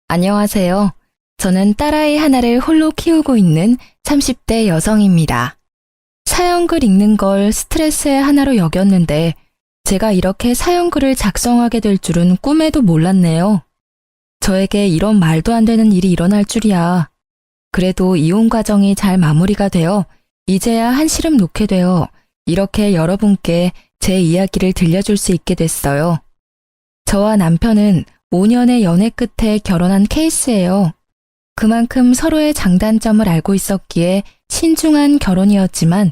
안녕하세요. 저는 딸아이 하나를 홀로 키우고 있는 30대 여성입니다. 사연글 읽는 걸 스트레스의 하나로 여겼는데 제가 이렇게 사연글을 작성하게 될 줄은 꿈에도 몰랐네요. 저에게 이런 말도 안 되는 일이 일어날 줄이야. 그래도 이혼 과정이 잘 마무리가 되어 이제야 한시름 놓게 되어 이렇게 여러분께 제 이야기를 들려줄 수 있게 됐어요. 저와 남편은 5년의 연애 끝에 결혼한 케이스예요. 그만큼 서로의 장단점을 알고 있었기에 신중한 결혼이었지만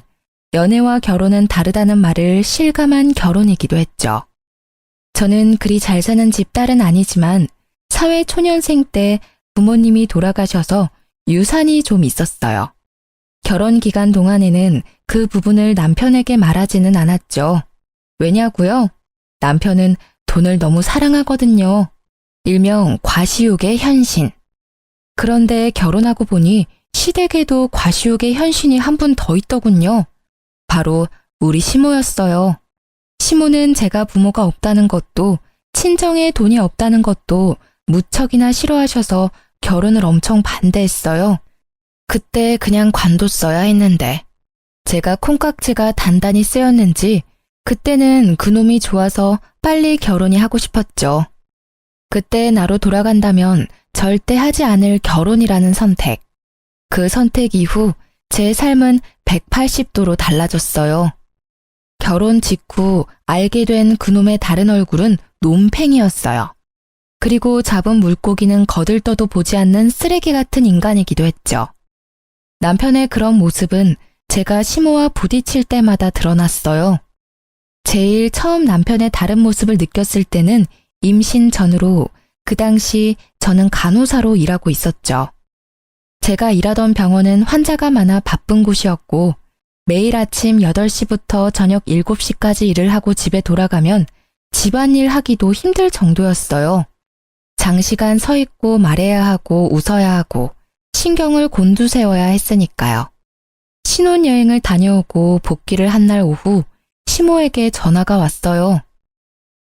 연애와 결혼은 다르다는 말을 실감한 결혼이기도 했죠. 저는 그리 잘 사는 집 딸은 아니지만 사회 초년생 때 부모님이 돌아가셔서 유산이 좀 있었어요. 결혼 기간 동안에는 그 부분을 남편에게 말하지는 않았죠. 왜냐고요? 남편은 돈을 너무 사랑하거든요. 일명 과시욕의 현신. 그런데 결혼하고 보니 시댁에도 과시욕의 현신이 한 분 더 있더군요. 바로 우리 시모였어요. 시모는 제가 부모가 없다는 것도 친정에 돈이 없다는 것도 무척이나 싫어하셔서 결혼을 엄청 반대했어요. 그때 그냥 관뒀어야 했는데 제가 콩깍지가 단단히 쓰였는지 그때는 그놈이 좋아서 빨리 결혼이 하고 싶었죠. 그때 나로 돌아간다면 절대 하지 않을 결혼이라는 선택. 그 선택 이후 제 삶은 180도로 달라졌어요. 결혼 직후 알게 된 그놈의 다른 얼굴은 놈팽이였어요. 그리고 잡은 물고기는 거들떠도 보지 않는 쓰레기 같은 인간이기도 했죠. 남편의 그런 모습은 제가 시모와 부딪힐 때마다 드러났어요. 제일 처음 남편의 다른 모습을 느꼈을 때는 임신 전으로 그 당시 저는 간호사로 일하고 있었죠. 제가 일하던 병원은 환자가 많아 바쁜 곳이었고 매일 아침 8시부터 저녁 7시까지 일을 하고 집에 돌아가면 집안일 하기도 힘들 정도였어요. 장시간 서 있고 말해야 하고 웃어야 하고 신경을 곤두세워야 했으니까요. 신혼여행을 다녀오고 복귀를 한 날 오후 시모에게 전화가 왔어요.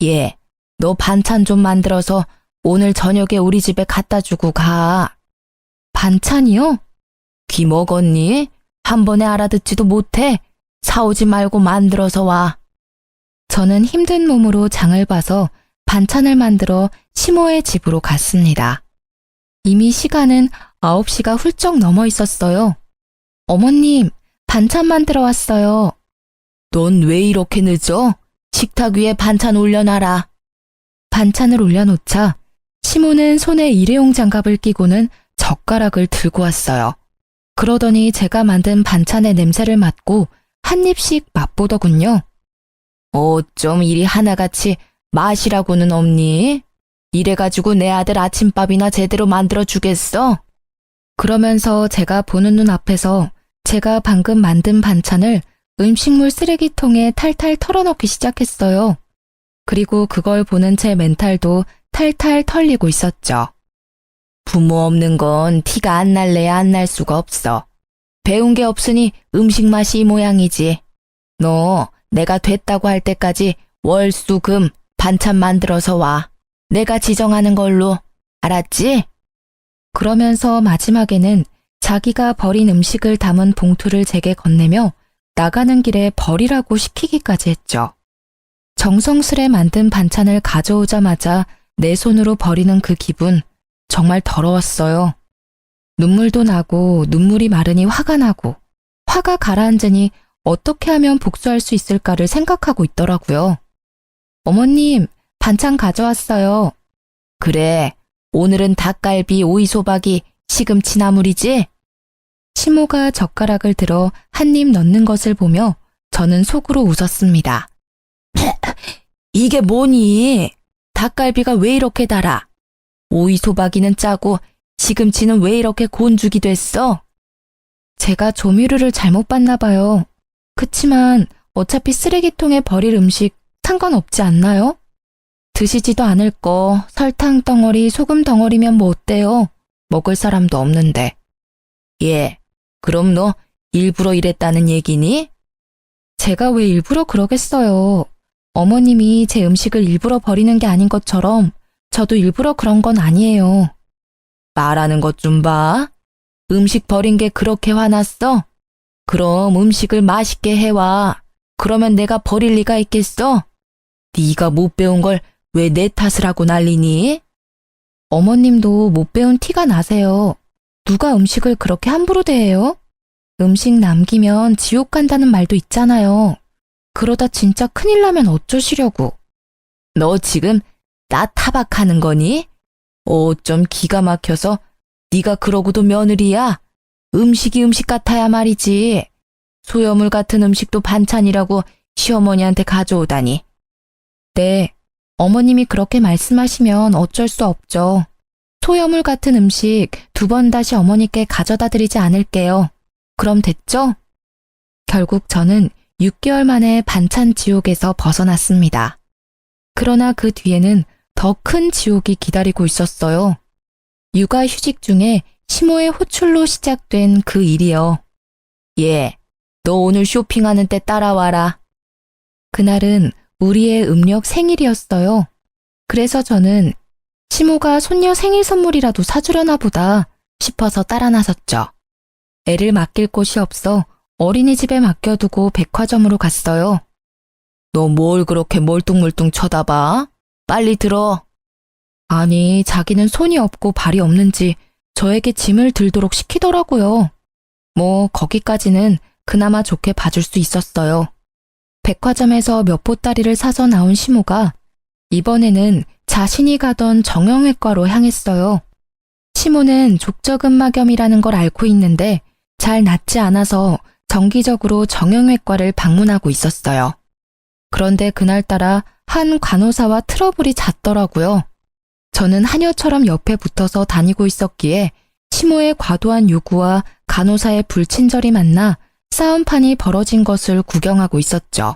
얘, 너 반찬 좀 만들어서 오늘 저녁에 우리 집에 갖다 주고 가. 반찬이요? 귀 먹었니? 한 번에 알아듣지도 못해. 사오지 말고 만들어서 와. 저는 힘든 몸으로 장을 봐서 반찬을 만들어 시모의 집으로 갔습니다. 이미 시간은 9시가 훌쩍 넘어 있었어요. 어머님, 반찬 만들어 왔어요. 넌 왜 이렇게 늦어? 식탁 위에 반찬 올려놔라. 반찬을 올려놓자 시모는 손에 일회용 장갑을 끼고는 젓가락을 들고 왔어요. 그러더니 제가 만든 반찬의 냄새를 맡고 한 입씩 맛보더군요. 어쩜 이리 하나같이 맛이라고는 없니? 이래가지고 내 아들 아침밥이나 제대로 만들어 주겠어? 그러면서 제가 보는 눈 앞에서 제가 방금 만든 반찬을 음식물 쓰레기통에 탈탈 털어넣기 시작했어요. 그리고 그걸 보는 제 멘탈도 탈탈 털리고 있었죠. 부모 없는 건 티가 안 날래야 안 날 수가 없어. 배운 게 없으니 음식 맛이 이 모양이지. 너 내가 됐다고 할 때까지 월, 수, 금 반찬 만들어서 와. 내가 지정하는 걸로. 알았지? 그러면서 마지막에는 자기가 버린 음식을 담은 봉투를 제게 건네며 나가는 길에 버리라고 시키기까지 했죠. 정성스레 만든 반찬을 가져오자마자 내 손으로 버리는 그 기분 정말 더러웠어요. 눈물도 나고 눈물이 마르니 화가 나고 화가 가라앉으니 어떻게 하면 복수할 수 있을까를 생각하고 있더라고요. 어머님, 반찬 가져왔어요. 그래, 오늘은 닭갈비, 오이소박이, 시금치 나물이지? 시모가 젓가락을 들어 한 입 넣는 것을 보며 저는 속으로 웃었습니다. 이게 뭐니? 닭갈비가 왜 이렇게 달아? 오이소박이는 짜고 시금치는 왜 이렇게 곤죽이 됐어? 제가 조미료를 잘못 봤나 봐요. 그치만 어차피 쓰레기통에 버릴 음식 상관없지 않나요? 드시지도 않을 거 설탕 덩어리, 소금 덩어리면 뭐 어때요? 먹을 사람도 없는데. 예, 그럼 너 일부러 이랬다는 얘기니? 제가 왜 일부러 그러겠어요. 어머님이 제 음식을 일부러 버리는 게 아닌 것처럼 저도 일부러 그런 건 아니에요. 말하는 것 좀 봐. 음식 버린 게 그렇게 화났어? 그럼 음식을 맛있게 해와. 그러면 내가 버릴 리가 있겠어? 네가 못 배운 걸 왜 내 탓을 하고 난리니? 어머님도 못 배운 티가 나세요. 누가 음식을 그렇게 함부로 대해요? 음식 남기면 지옥 간다는 말도 있잖아요. 그러다 진짜 큰일 나면 어쩌시려고. 너 지금 나 타박하는 거니? 좀 기가 막혀서 네가 그러고도 며느리야? 음식이 음식 같아야 말이지. 소여물 같은 음식도 반찬이라고 시어머니한테 가져오다니. 네, 어머님이 그렇게 말씀하시면 어쩔 수 없죠. 소여물 같은 음식 2번 다시 어머니께 가져다 드리지 않을게요. 그럼 됐죠? 결국 저는 6개월 만에 반찬 지옥에서 벗어났습니다. 그러나 그 뒤에는 더 큰 지옥이 기다리고 있었어요. 육아휴직 중에 시모의 호출로 시작된 그 일이요. 예, 너 오늘 쇼핑하는 때 따라와라. 그날은 우리의 음력 생일이었어요. 그래서 저는 시모가 손녀 생일 선물이라도 사주려나 보다 싶어서 따라 나섰죠. 애를 맡길 곳이 없어 어린이집에 맡겨두고 백화점으로 갔어요. 너 뭘 그렇게 멀뚱멀뚱 쳐다봐? 빨리 들어. 아니, 자기는 손이 없고 발이 없는지 저에게 짐을 들도록 시키더라고요. 뭐 거기까지는 그나마 좋게 봐줄 수 있었어요. 백화점에서 몇 보따리를 사서 나온 시모가 이번에는 자신이 가던 정형외과로 향했어요. 시모는 족저근막염이라는 걸 앓고 있는데 잘 낫지 않아서 정기적으로 정형외과를 방문하고 있었어요. 그런데 그날따라 한 간호사와 트러블이 잦더라고요. 저는 하녀처럼 옆에 붙어서 다니고 있었기에 시모의 과도한 요구와 간호사의 불친절이 만나 싸움판이 벌어진 것을 구경하고 있었죠.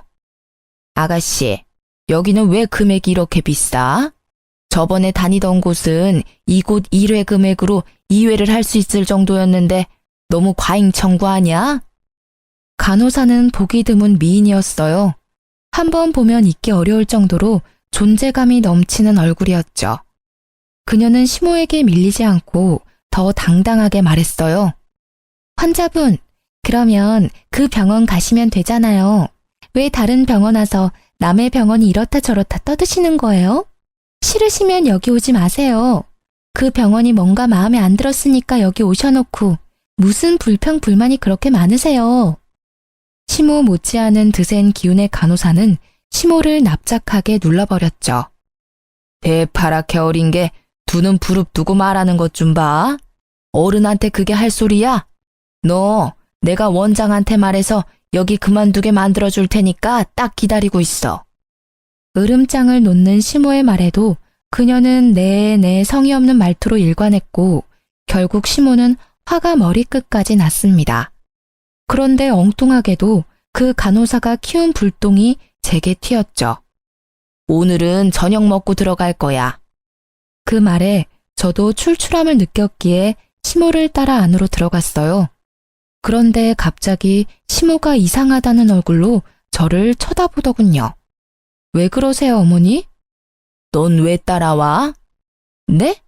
아가씨, 여기는 왜 금액이 이렇게 비싸? 저번에 다니던 곳은 이곳 1회 금액으로 2회를 할 수 있을 정도였는데 너무 과잉 청구 아니야? 간호사는 보기 드문 미인이었어요. 한번 보면 잊기 어려울 정도로 존재감이 넘치는 얼굴이었죠. 그녀는 시모에게 밀리지 않고 더 당당하게 말했어요. 환자분, 그러면 그 병원 가시면 되잖아요. 왜 다른 병원 와서 남의 병원이 이렇다 저렇다 떠드시는 거예요? 싫으시면 여기 오지 마세요. 그 병원이 뭔가 마음에 안 들었으니까 여기 오셔놓고 무슨 불평 불만이 그렇게 많으세요? 시모 못지않은 드센 기운의 간호사는 시모를 납작하게 눌러버렸죠. 대파랗게 어린 게 두 눈 부릅뜨고 말하는 것 좀 봐. 어른한테 그게 할 소리야? 너 내가 원장한테 말해서 여기 그만두게 만들어줄 테니까 딱 기다리고 있어. 으름장을 놓는 시모의 말에도 그녀는 네 성의 없는 말투로 일관했고 결국 시모는 화가 머리끝까지 났습니다. 그런데 엉뚱하게도 그 간호사가 키운 불똥이 제게 튀었죠. 오늘은 저녁 먹고 들어갈 거야. 그 말에 저도 출출함을 느꼈기에 시모를 따라 안으로 들어갔어요. 그런데 갑자기 시모가 이상하다는 얼굴로 저를 쳐다보더군요. 왜 그러세요, 어머니? 넌 왜 따라와? 네?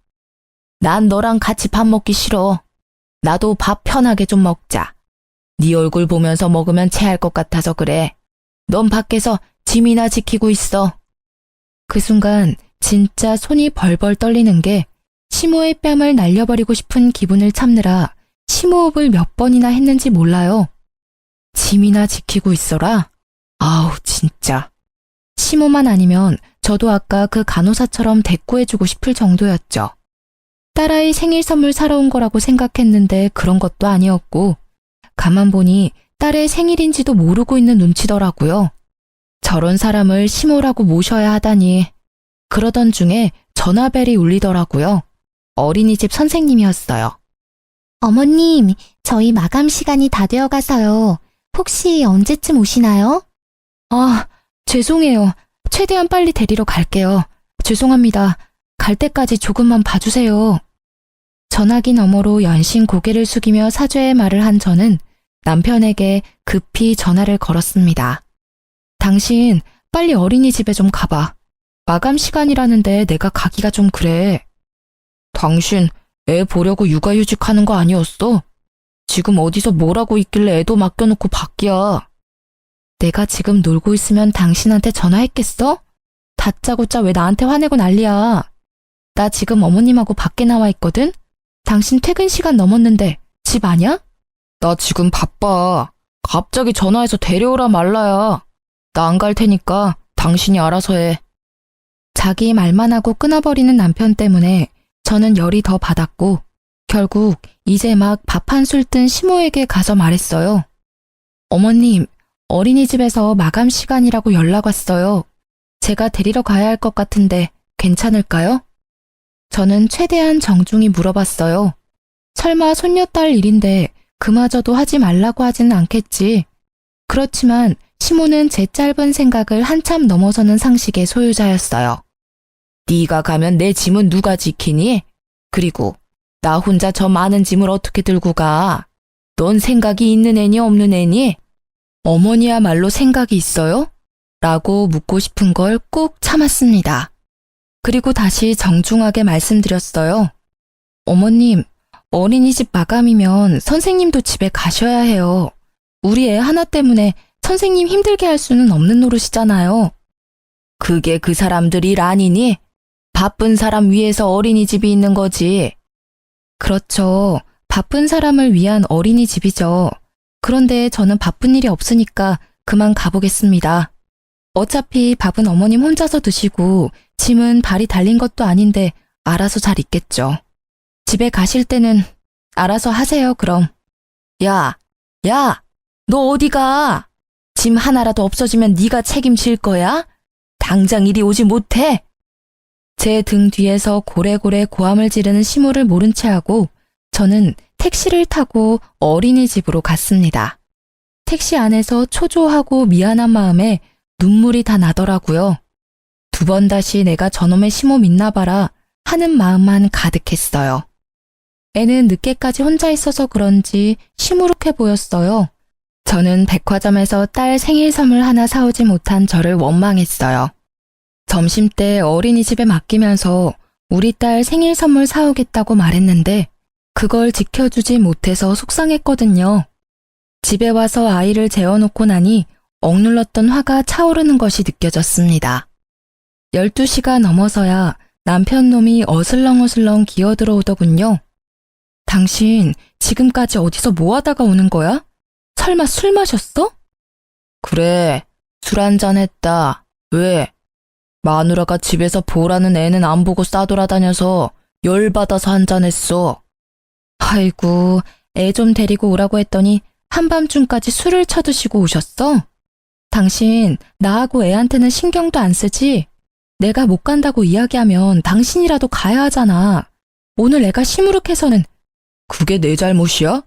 난 너랑 같이 밥 먹기 싫어. 나도 밥 편하게 좀 먹자. 네 얼굴 보면서 먹으면 체할 것 같아서 그래. 넌 밖에서 짐이나 지키고 있어. 그 순간 진짜 손이 벌벌 떨리는 게 시모의 뺨을 날려버리고 싶은 기분을 참느라 심호흡을 몇 번이나 했는지 몰라요. 짐이나 지키고 있어라? 아우 진짜. 시모만 아니면 저도 아까 그 간호사처럼 대꾸해주고 싶을 정도였죠. 딸아이 생일 선물 사러 온 거라고 생각했는데 그런 것도 아니었고 가만 보니 딸의 생일인지도 모르고 있는 눈치더라고요. 저런 사람을 시모라고 모셔야 하다니. 그러던 중에 전화벨이 울리더라고요. 어린이집 선생님이었어요. 어머님, 저희 마감 시간이 다 되어가서요. 혹시 언제쯤 오시나요? 아, 죄송해요. 최대한 빨리 데리러 갈게요. 죄송합니다. 갈 때까지 조금만 봐주세요. 전화기 너머로 연신 고개를 숙이며 사죄의 말을 한 저는 남편에게 급히 전화를 걸었습니다. 당신 빨리 어린이집에 좀 가봐. 마감 시간이라는데 내가 가기가 좀 그래. 당신 애 보려고 육아휴직하는 거 아니었어? 지금 어디서 뭘 하고 있길래 애도 맡겨놓고 밖이야. 내가 지금 놀고 있으면 당신한테 전화했겠어? 다짜고짜 왜 나한테 화내고 난리야. 나 지금 어머님하고 밖에 나와 있거든? 당신 퇴근 시간 넘었는데 집 아냐? 나 지금 바빠. 갑자기 전화해서 데려오라 말라야. 나 안 갈 테니까 당신이 알아서 해. 자기 말만 하고 끊어버리는 남편 때문에 저는 열이 더 받았고 결국 이제 막 밥 한 술 뜬 시모에게 가서 말했어요. 어머님, 어린이집에서 마감 시간이라고 연락 왔어요. 제가 데리러 가야 할 것 같은데 괜찮을까요? 저는 최대한 정중히 물어봤어요. 설마 손녀딸 일인데 그마저도 하지 말라고 하지는 않겠지. 그렇지만 시모는 제 짧은 생각을 한참 넘어서는 상식의 소유자였어요. 네가 가면 내 짐은 누가 지키니? 그리고 나 혼자 저 많은 짐을 어떻게 들고 가? 넌 생각이 있는 애니 없는 애니? 어머니야말로 생각이 있어요? 라고 묻고 싶은 걸 꾹 참았습니다. 그리고 다시 정중하게 말씀드렸어요. 어머님, 어린이집 마감이면 선생님도 집에 가셔야 해요. 우리 애 하나 때문에 선생님 힘들게 할 수는 없는 노릇이잖아요. 그게 그 사람들 일 아니니? 바쁜 사람 위해서 어린이집이 있는 거지. 그렇죠. 바쁜 사람을 위한 어린이집이죠. 그런데 저는 바쁜 일이 없으니까 그만 가보겠습니다. 어차피 밥은 어머님 혼자서 드시고 짐은 발이 달린 것도 아닌데 알아서 잘 있겠죠. 집에 가실 때는 알아서 하세요, 그럼. 야, 너 어디 가? 짐 하나라도 없어지면 네가 책임질 거야? 당장 이리 오지 못해? 제 등 뒤에서 고래고래 고함을 지르는 시모를 모른 채 하고 저는 택시를 타고 어린이집으로 갔습니다. 택시 안에서 초조하고 미안한 마음에 눈물이 다 나더라고요. 두 번 다시 내가 저놈의 시모 믿나 봐라 하는 마음만 가득했어요. 애는 늦게까지 혼자 있어서 그런지 시무룩해 보였어요. 저는 백화점에서 딸 생일 선물 하나 사오지 못한 저를 원망했어요. 점심때 어린이집에 맡기면서 우리 딸 생일 선물 사오겠다고 말했는데 그걸 지켜주지 못해서 속상했거든요. 집에 와서 아이를 재워놓고 나니 억눌렀던 화가 차오르는 것이 느껴졌습니다. 12시가 넘어서야 남편 놈이 어슬렁어슬렁 기어들어오더군요. 당신 지금까지 어디서 뭐 하다가 오는 거야? 설마 술 마셨어? 그래, 술 한잔 했다. 왜? 마누라가 집에서 보라는 애는 안 보고 싸돌아다녀서 열받아서 한잔 했어. 아이고, 애 좀 데리고 오라고 했더니 한밤중까지 술을 쳐드시고 오셨어? 당신 나하고 애한테는 신경도 안 쓰지? 내가 못 간다고 이야기하면 당신이라도 가야 하잖아. 오늘 애가 시무룩해서는 그게 내 잘못이야?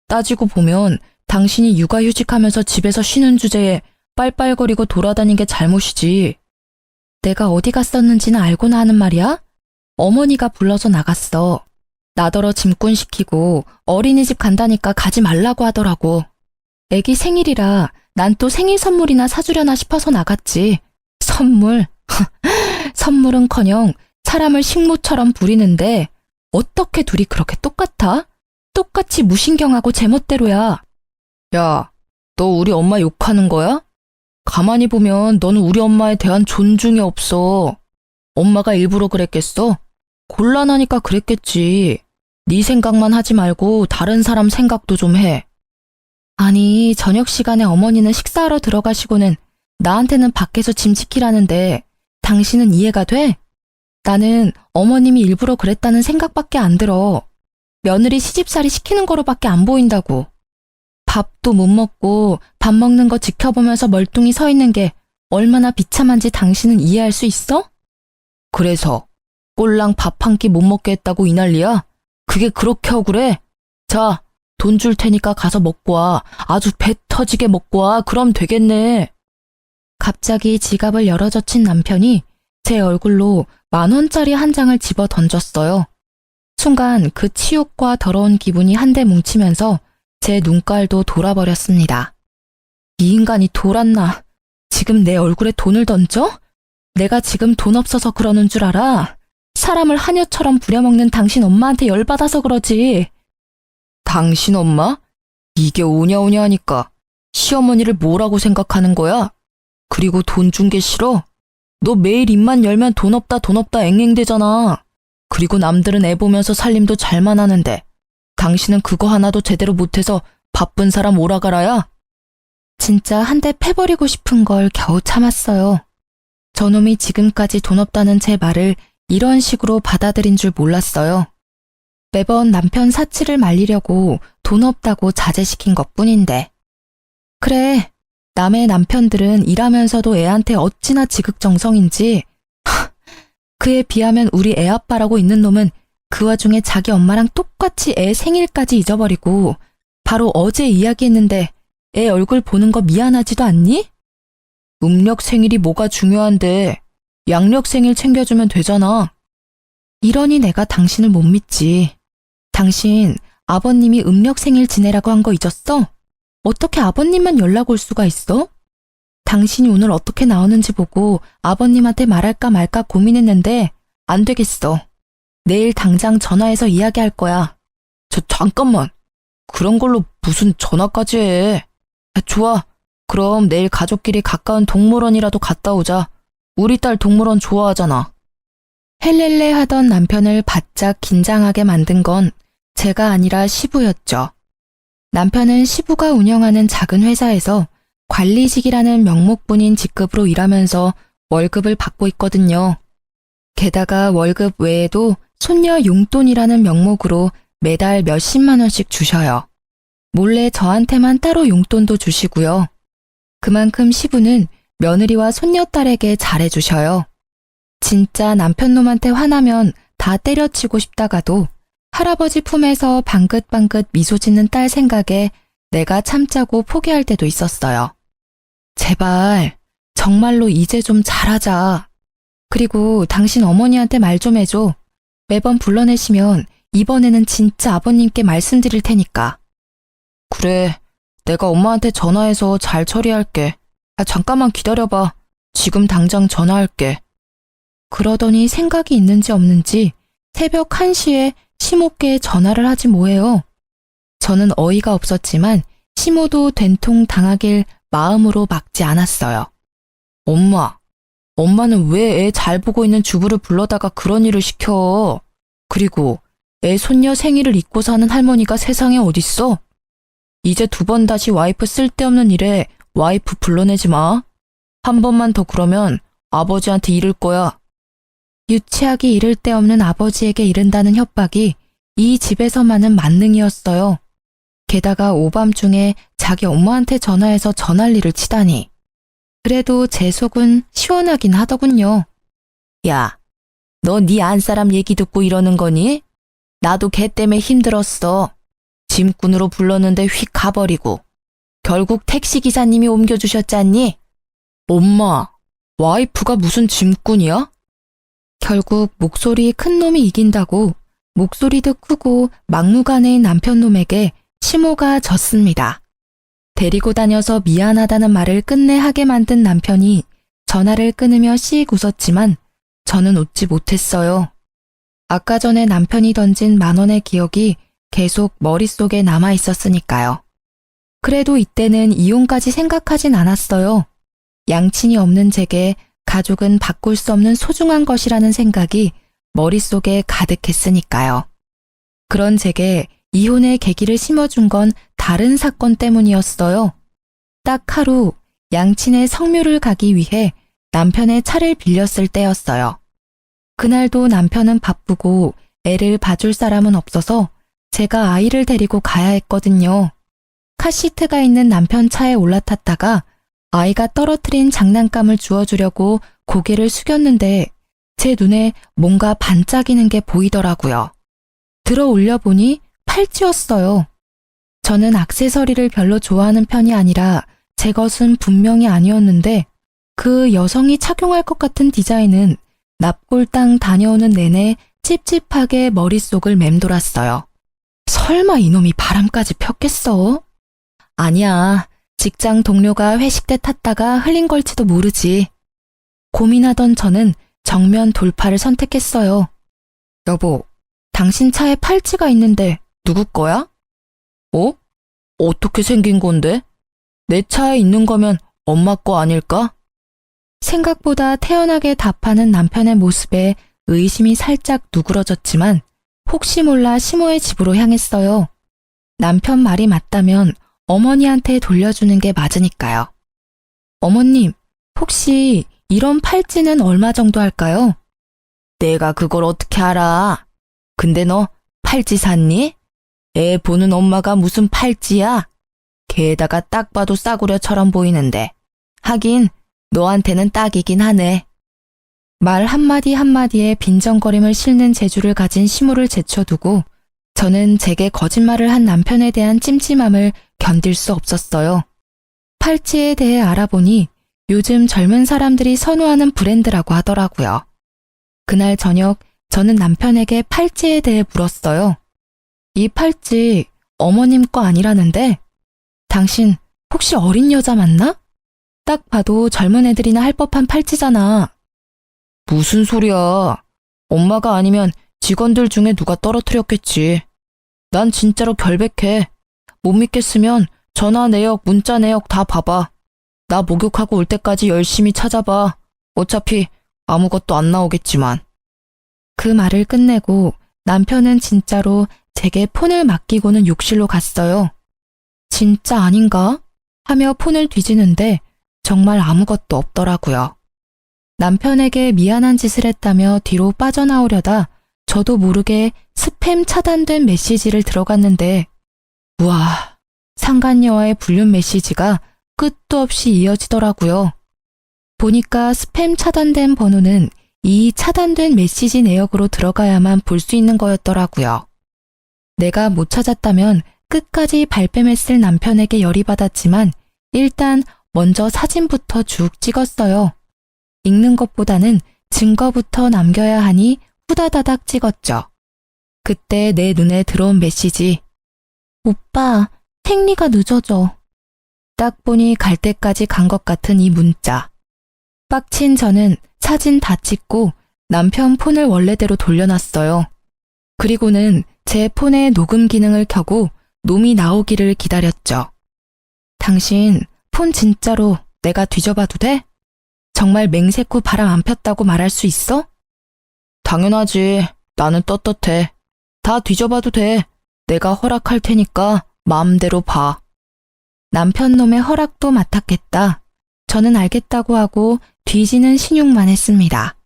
따지고 보면 당신이 육아휴직하면서 집에서 쉬는 주제에 빨빨거리고 돌아다닌 게 잘못이지. 내가 어디 갔었는지는 알고나 하는 말이야? 어머니가 불러서 나갔어. 나더러 짐꾼 시키고 어린이집 간다니까 가지 말라고 하더라고. 애기 생일이라 난 또 생일 선물이나 사주려나 싶어서 나갔지. 선물? 선물은커녕 사람을 식모처럼 부리는데 어떻게 둘이 그렇게 똑같아? 똑같이 무신경하고 제멋대로야. 야, 너 우리 엄마 욕하는 거야? 가만히 보면 너는 우리 엄마에 대한 존중이 없어. 엄마가 일부러 그랬겠어? 곤란하니까 그랬겠지. 네 생각만 하지 말고 다른 사람 생각도 좀 해. 아니, 저녁 시간에 어머니는 식사하러 들어가시고는 나한테는 밖에서 짐 지키라는데 당신은 이해가 돼? 나는 어머님이 일부러 그랬다는 생각밖에 안 들어. 며느리 시집살이 시키는 거로밖에 안 보인다고. 밥도 못 먹고 밥 먹는 거 지켜보면서 멀뚱히 서 있는 게 얼마나 비참한지 당신은 이해할 수 있어? 그래서 꼴랑 밥 한 끼 못 먹게 했다고 이 난리야? 그게 그렇게 억울해? 자, 돈 줄 테니까 가서 먹고 와. 아주 배 터지게 먹고 와. 그럼 되겠네. 갑자기 지갑을 열어젖힌 남편이 제 얼굴로 10,000원짜리 한 장을 집어 던졌어요. 순간 그 치욕과 더러운 기분이 한데 뭉치면서 제 눈깔도 돌아버렸습니다. 이 인간이 돌았나? 지금 내 얼굴에 돈을 던져? 내가 지금 돈 없어서 그러는 줄 알아? 사람을 하녀처럼 부려먹는 당신 엄마한테 열받아서 그러지. 당신 엄마? 이게 오냐오냐 하니까 시어머니를 뭐라고 생각하는 거야? 그리고 돈 준 게 싫어? 너 매일 입만 열면 돈 없다 돈 없다 앵앵대잖아. 그리고 남들은 애 보면서 살림도 잘만 하는데 당신은 그거 하나도 제대로 못해서 바쁜 사람 오라가라야? 진짜 한 대 패버리고 싶은 걸 겨우 참았어요. 저놈이 지금까지 돈 없다는 제 말을 이런 식으로 받아들인 줄 몰랐어요. 매번 남편 사치를 말리려고 돈 없다고 자제시킨 것뿐인데. 그래, 남의 남편들은 일하면서도 애한테 어찌나 지극정성인지. 그에 비하면 우리 애 아빠라고 있는 놈은 그 와중에 자기 엄마랑 똑같이 애 생일까지 잊어버리고 바로 어제 이야기했는데 애 얼굴 보는 거 미안하지도 않니? 음력 생일이 뭐가 중요한데 양력 생일 챙겨주면 되잖아. 이러니 내가 당신을 못 믿지. 당신 아버님이 음력 생일 지내라고 한 거 잊었어? 어떻게 아버님만 연락 올 수가 있어? 당신이 오늘 어떻게 나오는지 보고 아버님한테 말할까 말까 고민했는데 안 되겠어. 내일 당장 전화해서 이야기할 거야. 잠깐만. 그런 걸로 무슨 전화까지 해. 좋아. 그럼 내일 가족끼리 가까운 동물원이라도 갔다 오자. 우리 딸 동물원 좋아하잖아. 헬렐레 하던 남편을 바짝 긴장하게 만든 건 제가 아니라 시부였죠. 남편은 시부가 운영하는 작은 회사에서 관리직이라는 명목뿐인 직급으로 일하면서 월급을 받고 있거든요. 게다가 월급 외에도 손녀 용돈이라는 명목으로 매달 몇십만 원씩 주셔요. 몰래 저한테만 따로 용돈도 주시고요. 그만큼 시부는 며느리와 손녀딸에게 잘해주셔요. 진짜 남편놈한테 화나면 다 때려치고 싶다가도 할아버지 품에서 방긋방긋 미소 짓는 딸 생각에 내가 참자고 포기할 때도 있었어요. 제발, 정말로 이제 좀 잘하자. 그리고 당신 어머니한테 말 좀 해줘. 매번 불러내시면 이번에는 진짜 아버님께 말씀드릴 테니까. 그래, 내가 엄마한테 전화해서 잘 처리할게. 잠깐만 기다려봐. 지금 당장 전화할게. 그러더니 생각이 있는지 없는지 새벽 1시에 시모께 전화를 하지 뭐해요. 저는 어이가 없었지만 시모도 된통 당하길 마음으로 막지 않았어요. 엄마는 왜 애 잘 보고 있는 주부를 불러다가 그런 일을 시켜? 그리고 애 손녀 생일을 잊고 사는 할머니가 세상에 어딨어? 이제 2번 다시 와이프 쓸데없는 일에 와이프 불러내지 마. 한 번만 더 그러면 아버지한테 이를 거야. 유치하기 이를 데 없는 아버지에게 이른다는 협박이 이 집에서만은 만능이었어요. 게다가 오밤중에 자기 엄마한테 전화해서 전화리를 치다니. 그래도 제 속은 시원하긴 하더군요. 야, 너 네 안사람 얘기 듣고 이러는 거니? 나도 걔 때문에 힘들었어. 짐꾼으로 불렀는데 휙 가버리고 결국 택시기사님이 옮겨주셨잖니? 엄마, 와이프가 무슨 짐꾼이야? 결국 목소리 큰 놈이 이긴다고 목소리도 크고 막무가내인 남편놈에게 시모가 졌습니다. 데리고 다녀서 미안하다는 말을 끝내 하게 만든 남편이 전화를 끊으며 씩 웃었지만 저는 웃지 못했어요. 아까 전에 남편이 던진 10,000원의 기억이 계속 머릿속에 남아 있었으니까요. 그래도 이때는 이혼까지 생각하진 않았어요. 양친이 없는 제게 가족은 바꿀 수 없는 소중한 것이라는 생각이 머릿속에 가득했으니까요. 그런 제게 이혼의 계기를 심어준 건 다른 사건 때문이었어요. 딱 하루 양친의 성묘를 가기 위해 남편의 차를 빌렸을 때였어요. 그날도 남편은 바쁘고 애를 봐줄 사람은 없어서 제가 아이를 데리고 가야 했거든요. 카시트가 있는 남편 차에 올라탔다가 아이가 떨어뜨린 장난감을 주워주려고 고개를 숙였는데 제 눈에 뭔가 반짝이는 게 보이더라고요. 들어 올려보니 팔찌였어요. 저는 액세서리를 별로 좋아하는 편이 아니라 제 것은 분명히 아니었는데 그 여성이 착용할 것 같은 디자인은 납골당 다녀오는 내내 찝찝하게 머릿속을 맴돌았어요. 설마 이놈이 바람까지 폈겠어? 아니야. 직장 동료가 회식 때 탔다가 흘린 걸지도 모르지. 고민하던 저는 정면 돌파를 선택했어요. 여보, 당신 차에 팔찌가 있는데 누구 거야? 어? 어떻게 생긴 건데? 내 차에 있는 거면 엄마 거 아닐까? 생각보다 태연하게 답하는 남편의 모습에 의심이 살짝 누그러졌지만 혹시 몰라 시모의 집으로 향했어요. 남편 말이 맞다면 어머니한테 돌려주는 게 맞으니까요. 어머님, 혹시 이런 팔찌는 얼마 정도 할까요? 내가 그걸 어떻게 알아? 근데 너 팔찌 샀니? 애 보는 엄마가 무슨 팔찌야? 게다가 딱 봐도 싸구려처럼 보이는데. 하긴 너한테는 딱이긴 하네. 말 한마디 한마디에 빈정거림을 싣는 재주를 가진 시모를 제쳐두고 저는 제게 거짓말을 한 남편에 대한 찜찜함을 견딜 수 없었어요. 팔찌에 대해 알아보니 요즘 젊은 사람들이 선호하는 브랜드라고 하더라고요. 그날 저녁 저는 남편에게 팔찌에 대해 물었어요. 이 팔찌 어머님 거 아니라는데? 당신 혹시 어린 여자 맞나? 딱 봐도 젊은 애들이나 할 법한 팔찌잖아. 무슨 소리야. 엄마가 아니면 직원들 중에 누가 떨어뜨렸겠지. 난 진짜로 결백해. 못 믿겠으면 전화 내역, 문자 내역 다 봐봐. 나 목욕하고 올 때까지 열심히 찾아봐. 어차피 아무것도 안 나오겠지만. 그 말을 끝내고 남편은 진짜로 제게 폰을 맡기고는 욕실로 갔어요. 진짜 아닌가? 하며 폰을 뒤지는데 정말 아무것도 없더라고요. 남편에게 미안한 짓을 했다며 뒤로 빠져나오려다 저도 모르게 스팸 차단된 메시지를 들어갔는데 우와, 상간녀와의 불륜 메시지가 끝도 없이 이어지더라고요. 보니까 스팸 차단된 번호는 이 차단된 메시지 내역으로 들어가야만 볼 수 있는 거였더라고요. 내가 못 찾았다면 끝까지 발뺌했을 남편에게 열이 받았지만 일단 먼저 사진부터 쭉 찍었어요. 읽는 것보다는 증거부터 남겨야 하니 후다다닥 찍었죠. 그때 내 눈에 들어온 메시지. 오빠, 생리가 늦어져. 딱 보니 갈 때까지 간 것 같은 이 문자. 빡친 저는 사진 다 찍고 남편 폰을 원래대로 돌려놨어요. 그리고는 제 폰의 녹음 기능을 켜고 놈이 나오기를 기다렸죠. 당신 폰 진짜로 내가 뒤져봐도 돼? 정말 맹세코 바람 안 폈다고 말할 수 있어? 당연하지. 나는 떳떳해. 다 뒤져봐도 돼. 내가 허락할 테니까 마음대로 봐. 남편 놈의 허락도 맡았겠다. 저는 알겠다고 하고 뒤지는 신용만 했습니다.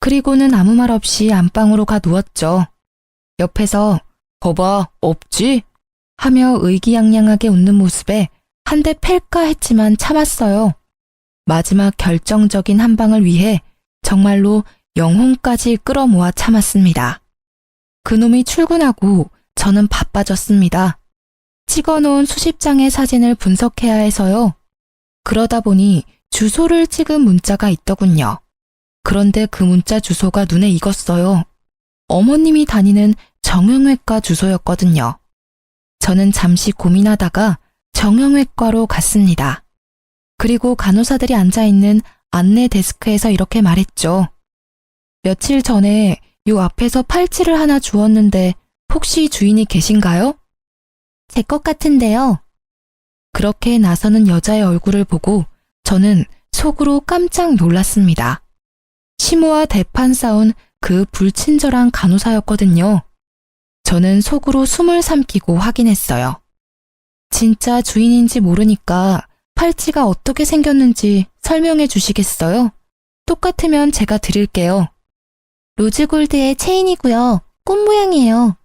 그리고는 아무 말 없이 안방으로 가 누웠죠. 옆에서 거봐, 없지? 하며 의기양양하게 웃는 모습에 한 대 팰까 했지만 참았어요. 마지막 결정적인 한 방을 위해 정말로 영혼까지 끌어모아 참았습니다. 그놈이 출근하고 저는 바빠졌습니다. 찍어놓은 수십 장의 사진을 분석해야 해서요. 그러다 보니 주소를 찍은 문자가 있더군요. 그런데 그 문자 주소가 눈에 익었어요. 어머님이 다니는 정형외과 주소였거든요. 저는 잠시 고민하다가 정형외과로 갔습니다. 그리고 간호사들이 앉아있는 안내 데스크에서 이렇게 말했죠. 며칠 전에 요 앞에서 팔찌를 하나 주웠는데 혹시 주인이 계신가요? 제 것 같은데요. 그렇게 나서는 여자의 얼굴을 보고 저는 속으로 깜짝 놀랐습니다. 시모와 대판 싸운 그 불친절한 간호사였거든요. 저는 속으로 숨을 삼키고 확인했어요. 진짜 주인인지 모르니까 팔찌가 어떻게 생겼는지 설명해 주시겠어요? 똑같으면 제가 드릴게요. 로즈골드의 체인이고요. 꽃 모양이에요.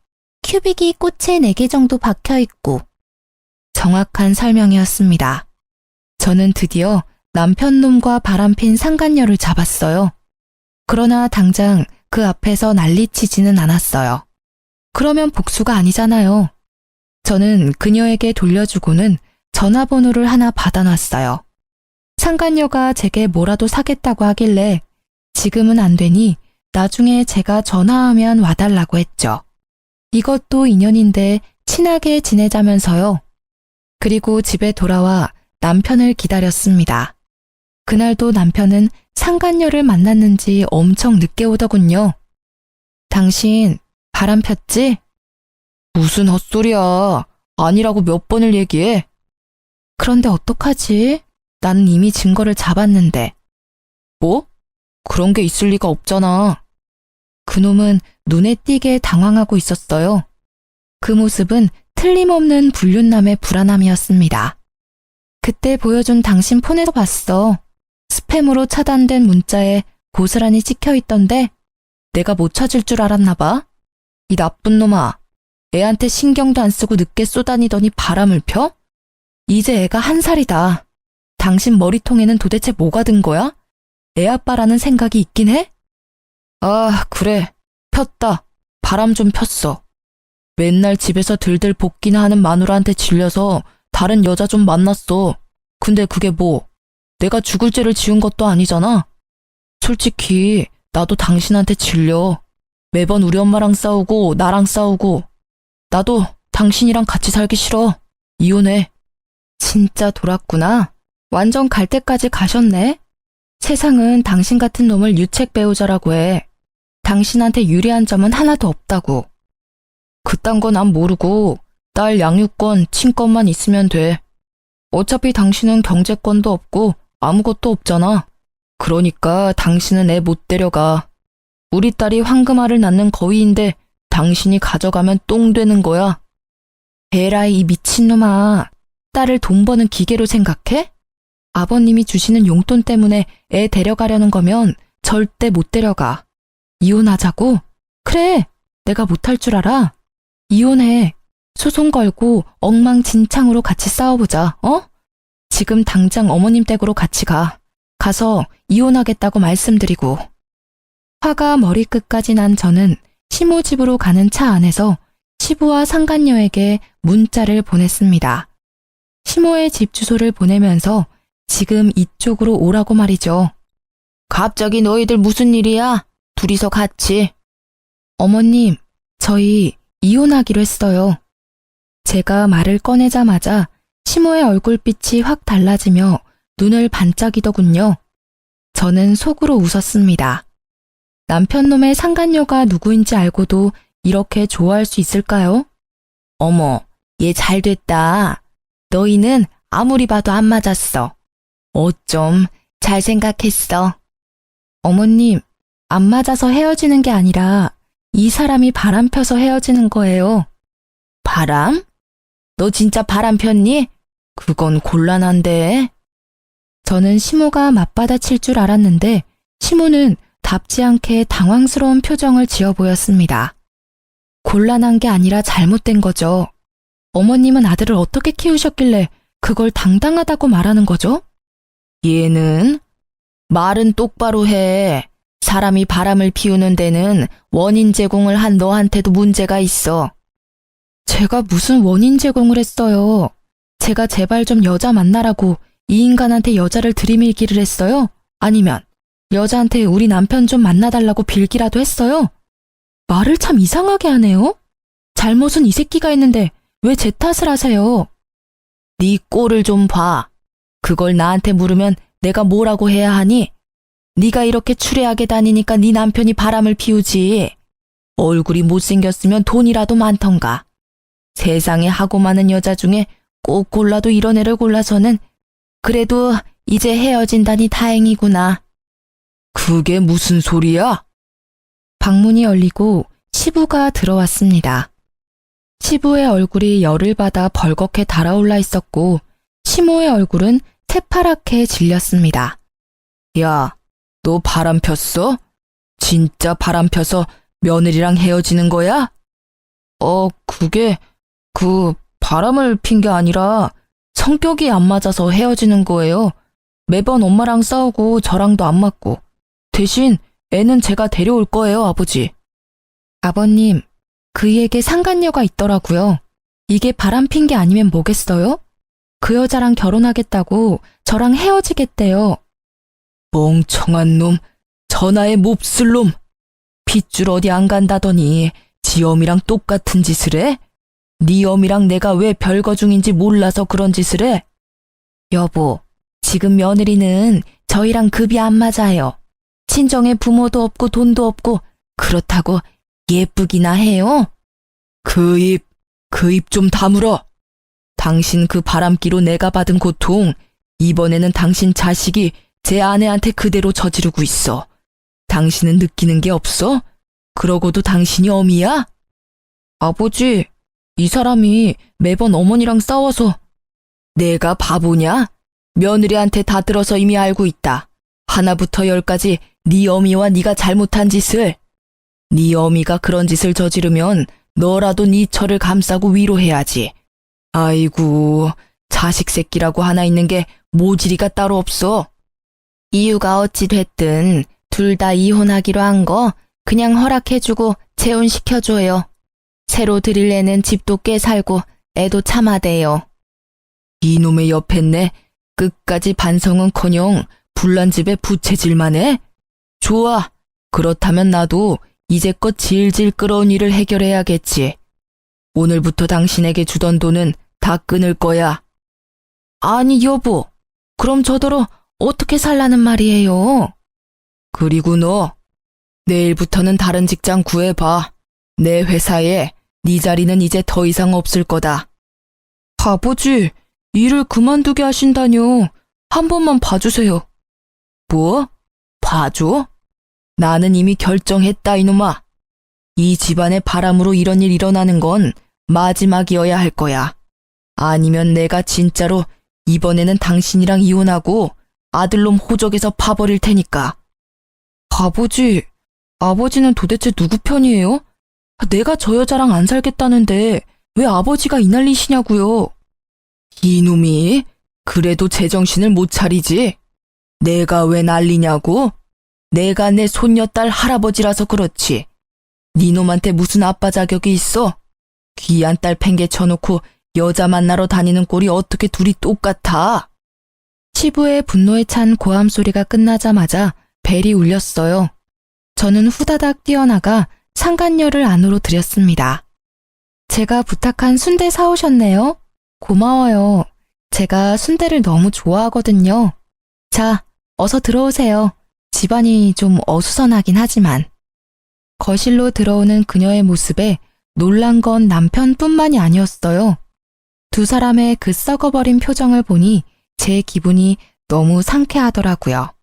큐빅이 꽃에 4개 정도 박혀있고. 정확한 설명이었습니다. 저는 드디어 남편놈과 바람핀 상간녀를 잡았어요. 그러나 당장 그 앞에서 난리치지는 않았어요. 그러면 복수가 아니잖아요. 저는 그녀에게 돌려주고는 전화번호를 하나 받아놨어요. 상간녀가 제게 뭐라도 사겠다고 하길래 지금은 안 되니 나중에 제가 전화하면 와달라고 했죠. 이것도 인연인데 친하게 지내자면서요. 그리고 집에 돌아와 남편을 기다렸습니다. 그날도 남편은 상간녀를 만났는지 엄청 늦게 오더군요. 당신 바람 폈지? 무슨 헛소리야. 아니라고 몇 번을 얘기해. 그런데 어떡하지? 나는 이미 증거를 잡았는데. 뭐? 그런 게 있을 리가 없잖아. 그놈은 눈에 띄게 당황하고 있었어요. 그 모습은 틀림없는 불륜남의 불안함이었습니다. 그때 보여준 당신 폰에서 봤어. 스팸으로 차단된 문자에 고스란히 찍혀 있던데 내가 못 찾을 줄 알았나 봐. 이 나쁜 놈아. 애한테 신경도 안 쓰고 늦게 쏘다니더니 바람을 펴? 이제 애가 1살이다. 당신 머리통에는 도대체 뭐가 든 거야? 애 아빠라는 생각이 있긴 해? 아, 그래. 폈다. 바람 좀 폈어. 맨날 집에서 들들 볶기나 하는 마누라한테 질려서 다른 여자 좀 만났어. 근데 그게 뭐? 내가 죽을 죄를 지은 것도 아니잖아. 솔직히 나도 당신한테 질려. 매번 우리 엄마랑 싸우고 나랑 싸우고. 나도 당신이랑 같이 살기 싫어. 이혼해. 진짜 돌았구나. 완전 갈 때까지 가셨네. 세상은 당신 같은 놈을 유책 배우자라고 해. 당신한테 유리한 점은 하나도 없다고. 그딴 건 난 모르고 딸 양육권, 친권만 있으면 돼. 어차피 당신은 경제권도 없고 아무것도 없잖아. 그러니까 당신은 애 못 데려가. 우리 딸이 황금알을 낳는 거위인데 당신이 가져가면 똥 되는 거야. 에라이 이 미친놈아. 딸을 돈 버는 기계로 생각해? 아버님이 주시는 용돈 때문에 애 데려가려는 거면 절대 못 데려가. 이혼하자고? 그래, 내가 못할 줄 알아. 이혼해. 소송 걸고 엉망진창으로 같이 싸워보자, 어? 지금 당장 어머님 댁으로 같이 가. 가서 이혼하겠다고 말씀드리고. 화가 머리끝까지 난 저는 시모 집으로 가는 차 안에서 시부와 상간녀에게 문자를 보냈습니다. 시모의 집 주소를 보내면서 지금 이쪽으로 오라고 말이죠. 갑자기 너희들 무슨 일이야? 둘이서 같이. 어머님, 저희 이혼하기로 했어요. 제가 말을 꺼내자마자 시모의 얼굴빛이 확 달라지며 눈을 반짝이더군요. 저는 속으로 웃었습니다. 남편놈의 상간녀가 누구인지 알고도 이렇게 좋아할 수 있을까요? 어머, 얘 잘됐다. 너희는 아무리 봐도 안 맞았어. 어쩜 잘 생각했어. 어머님, 안 맞아서 헤어지는 게 아니라 이 사람이 바람 펴서 헤어지는 거예요. 바람? 너 진짜 바람 폈니? 그건 곤란한데. 저는 시모가 맞받아칠 줄 알았는데 시모는 답지 않게 당황스러운 표정을 지어 보였습니다. 곤란한 게 아니라 잘못된 거죠. 어머님은 아들을 어떻게 키우셨길래 그걸 당당하다고 말하는 거죠? 얘는 말은 똑바로 해. 사람이 바람을 피우는 데는 원인 제공을 한 너한테도 문제가 있어. 제가 무슨 원인 제공을 했어요? 제가 제발 좀 여자 만나라고 이 인간한테 여자를 들이밀기를 했어요? 아니면 여자한테 우리 남편 좀 만나달라고 빌기라도 했어요? 말을 참 이상하게 하네요? 잘못은 이 새끼가 했는데 왜 제 탓을 하세요? 네 꼴을 좀 봐. 그걸 나한테 물으면 내가 뭐라고 해야 하니? 네가 이렇게 추레하게 다니니까 네 남편이 바람을 피우지. 얼굴이 못생겼으면 돈이라도 많던가. 세상에 하고 많은 여자 중에 꼭 골라도 이런 애를 골라서는 그래도 이제 헤어진다니 다행이구나. 그게 무슨 소리야? 방문이 열리고 시부가 들어왔습니다. 시부의 얼굴이 열을 받아 벌겋게 달아올라 있었고 시모의 얼굴은 새파랗게 질렸습니다. 야, 너 바람 폈어? 진짜 바람 펴서 며느리랑 헤어지는 거야? 그게 바람을 핀 게 아니라 성격이 안 맞아서 헤어지는 거예요. 매번 엄마랑 싸우고 저랑도 안 맞고. 대신 애는 제가 데려올 거예요, 아버지. 아버님, 그이에게 상간녀가 있더라고요. 이게 바람 핀 게 아니면 뭐겠어요? 그 여자랑 결혼하겠다고 저랑 헤어지겠대요. 멍청한 놈, 전화에 몹쓸 놈. 핏줄 어디 안 간다더니 지 어미랑 똑같은 짓을 해? 네 어미랑 내가 왜 별거 중인지 몰라서 그런 짓을 해? 여보, 지금 며느리는 저희랑 급이 안 맞아요. 친정에 부모도 없고 돈도 없고 그렇다고 예쁘기나 해요? 그 입 좀 다물어. 당신 그 바람기로 내가 받은 고통, 이번에는 당신 자식이 제 아내한테 그대로 저지르고 있어. 당신은 느끼는 게 없어? 그러고도 당신이 어미야? 아버지, 이 사람이 매번 어머니랑 싸워서. 내가 바보냐? 며느리한테 다 들어서 이미 알고 있다. 하나부터 열까지 네 어미와 네가 잘못한 짓을. 네 어미가 그런 짓을 저지르면 너라도 네 처를 감싸고 위로해야지. 아이고, 자식 새끼라고 하나 있는 게 모질이가 따로 없어. 이유가 어찌 됐든 둘 다 이혼하기로 한 거 그냥 허락해주고 재혼시켜줘요. 새로 들일 애는 집도 꽤 살고 애도 참아대요. 이놈의 옆했네. 끝까지 반성은커녕 불난 집에 부채질만 해? 좋아. 그렇다면 나도 이제껏 질질 끌어온 일을 해결해야겠지. 오늘부터 당신에게 주던 돈은 다 끊을 거야. 아니 여보, 그럼 저더러 어떻게 살라는 말이에요? 그리고 너, 내일부터는 다른 직장 구해봐. 내 회사에 네 자리는 이제 더 이상 없을 거다. 아버지, 일을 그만두게 하신다뇨. 한 번만 봐주세요. 뭐? 봐줘? 나는 이미 결정했다 이놈아. 이 집안의 바람으로 이런 일 일어나는 건 마지막이어야 할 거야. 아니면 내가 진짜로 이번에는 당신이랑 이혼하고 아들놈 호적에서 파버릴 테니까. 아버지, 아버지는 도대체 누구 편이에요? 내가 저 여자랑 안 살겠다는데 왜 아버지가 이 난리시냐고요? 이놈이 그래도 제정신을 못 차리지. 내가 왜 난리냐고? 내가 내 손녀딸 할아버지라서 그렇지. 니놈한테 무슨 아빠 자격이 있어? 귀한 딸 팽개 쳐놓고 여자 만나러 다니는 꼴이 어떻게 둘이 똑같아? 치부의 분노에 찬 고함 소리가 끝나자마자 벨이 울렸어요. 저는 후다닥 뛰어나가 상간녀를 안으로 들였습니다. 제가 부탁한 순대 사오셨네요. 고마워요. 제가 순대를 너무 좋아하거든요. 자, 어서 들어오세요. 집안이 좀 어수선하긴 하지만. 거실로 들어오는 그녀의 모습에 놀란 건 남편뿐만이 아니었어요. 두 사람의 그 썩어버린 표정을 보니 제 기분이 너무 상쾌하더라고요.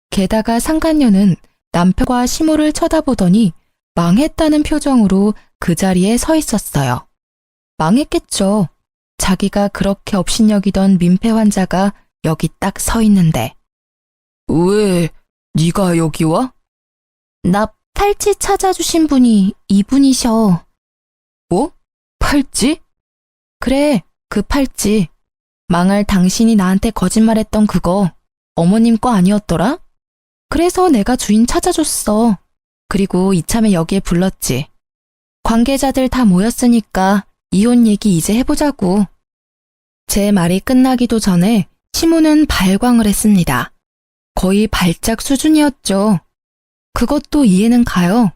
게다가 상간녀는 남편과 시모를 쳐다보더니 망했다는 표정으로 그 자리에 서 있었어요. 망했겠죠. 자기가 그렇게 업신여기던 민폐 환자가 여기 딱 서 있는데. 왜 네가 여기 와? 나 팔찌 찾아주신 분이 이분이셔. 뭐? 팔찌? 그래, 그 팔찌. 망할 당신이 나한테 거짓말했던 그거 어머님 거 아니었더라? 그래서 내가 주인 찾아줬어. 그리고 이참에 여기에 불렀지. 관계자들 다 모였으니까 이혼 얘기 이제 해보자고. 제 말이 끝나기도 전에 시모는 발광을 했습니다. 거의 발작 수준이었죠. 그것도 이해는 가요.